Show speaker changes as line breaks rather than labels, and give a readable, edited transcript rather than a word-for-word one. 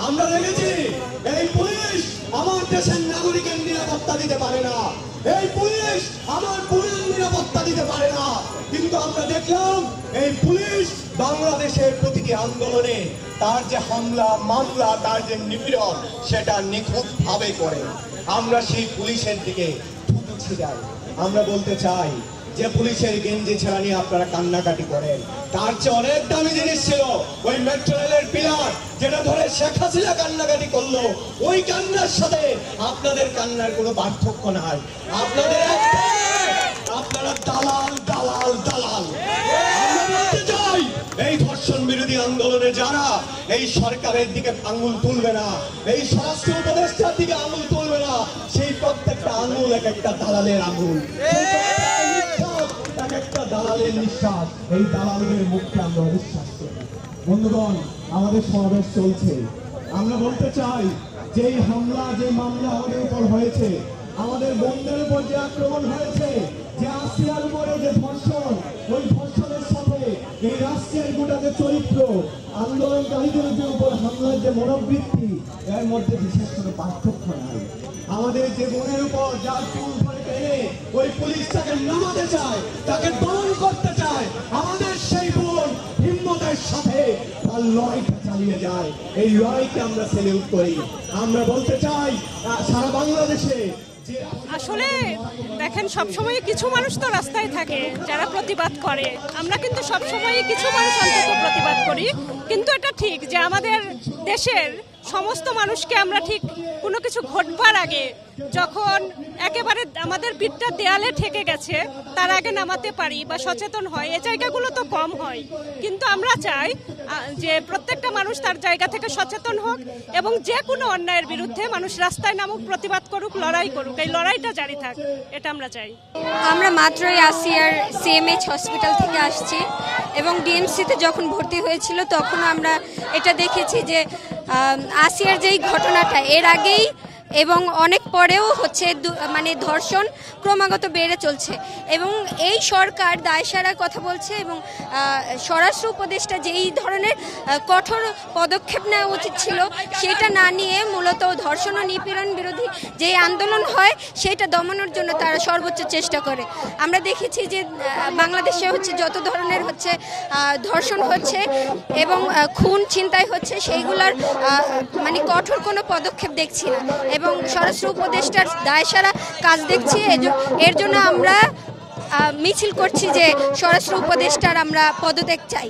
আমরা দেখেছি এই পুলিশ আমার দেশের নাগরিকের নিরাপত্তা দিতে পারে না, এই পুলিশ আমার বোনের নিরাপত্তা দিতে পারে না। কিন্তু আমরা দেখলাম এই পুলিশ বাংলাদেশের প্রতিটি আন্দোলনে তার যে হামলা মামলা, তার যে নিপীড়ন, সেটা নিখুঁত ভাবে করে। আমরা সেই পুলিশের দিকে থুতু ছিটাই। আমরা বলতে চাই যে পুলিশের গেঞ্জি ছেঁড়া নিয়ে আপনারা কান্নাকাটি করেন, তার চেয়ে অনেক দামি জিনিস ছিল ওই মেট্রো রেলের পিলার, যেটা ধরে শেখ হাসিনা কান্নাকাটি করলো। ওই কান্নার সাথে আপনাদের কান্নার কোনো পার্থক্য নাই। আপনাদের আপনারা দালাল দালাল দালাল। আমরা বলতে চাই এই ধর্ষণ বিরোধী আন্দোলনে যারা এই সরকারের দিকে আঙুল তুলবে না, এই স্বরাষ্ট্র উপদেষ্টার দিকে আঙুল তুলবে না, সেই প্রত্যেকটা আঙুল এক একটা দালালের আঙুল, একটা দালালের নিঃশ্বাস। এই দালালদের মুখে আমরা অবিশ্বাস করি। বন্ধুগণ, আমাদের সমাবেশ চলছে। আমরা বলতে চাই যে এই হামলা, যে মামলা আমাদের উপর হয়েছে, আমাদের বোনদের উপর যে আক্রমণ হয়েছে, যে আসিয়ার উপরে যে ধর্ষণ, ওই ধর্ষণের সাথে এই রাষ্ট্রের গোটা যে চরিত্র, আন্দোলনকারীদের উপর হামলার যে মনোবৃত্তি, এর মধ্যে বিশেষ কোনো পার্থক্য নাই। আমাদের যে বোনের উপর যার চুল ধরে টেনে ওই পুলিশটাকে নামাতে চায়, তাকে দমন করতে চায়, আমাদের সেই বোন হিম্মতের সাথে তার লড়াইটা চালিয়ে যায়। এই লড়াইকে আমরা সেলিউট করি। আমরা বলতে চাই সারা বাংলাদেশে
আসলে দেখেন, সবসময় কিছু মানুষ তো রাস্তায় থাকে যারা প্রতিবাদ করে। আমরা কিন্তু সবসময় কিছু মানুষ অন্তত প্রতিবাদ করি। কিন্তু এটা ঠিক যে আমাদের দেশের সমস্ত মানুষকে আমরা ঠিক কোনো কিছু ঘটবার আগে, যখন একেবারে আমাদের পিঠটা দেয়ালে ঠেকে গেছে, তার আগে নামাতে পারি বা সচেতন হয়, এই জায়গাগুলো তো কম হয়। কিন্তু আমরা চাই যে প্রত্যেকটা মানুষ তার জায়গা থেকে সচেতন হোক এবং যে কোনো অন্যায়ের বিরুদ্ধে মানুষ রাস্তায় নামুক, প্রতিবাদ করুক, লড়াই করুক। এই লড়াইটা জারি থাক, এটা আমরা চাই।
আমরা মাত্রই আসিয়ার CMH হসপিটাল থেকে আসছি এবং DMC-তে যখন ভর্তি হয়েছিল তখন আমরা এটা দেখেছি যে আসিয়ার যেই ঘটনাটা এর আগেই এবং অনেক পরেও হচ্ছে, মানে ধর্ষণ ক্রমাগত বেড়ে চলছে এবং এই সরকার দায়সারার কথা বলছে এবং স্বরাষ্ট্র উপদেষ্টা যেই ধরনের কঠোর পদক্ষেপ নেওয়া উচিত ছিল সেটা না নিয়ে মূলত ধর্ষণ ও নিপীড়ন বিরোধী যে আন্দোলন হয় সেটা দমনের জন্য তারা সর্বোচ্চ চেষ্টা করে। আমরা দেখেছি যে বাংলাদেশে হচ্ছে যত ধরনের হচ্ছে ধর্ষণ হচ্ছে এবং খুন ছিনতাই হচ্ছে, সেইগুলোর মানে কঠোর কোনো পদক্ষেপ দেখছি না এবং স্বরাষ্ট্র উপদেষ্টার দায়সারা কাজ দেখছি। এর জন্য আমরা মিছিল করছি যে স্বরাষ্ট্র উপদেষ্টার আমরা পদত্যাগ চাই।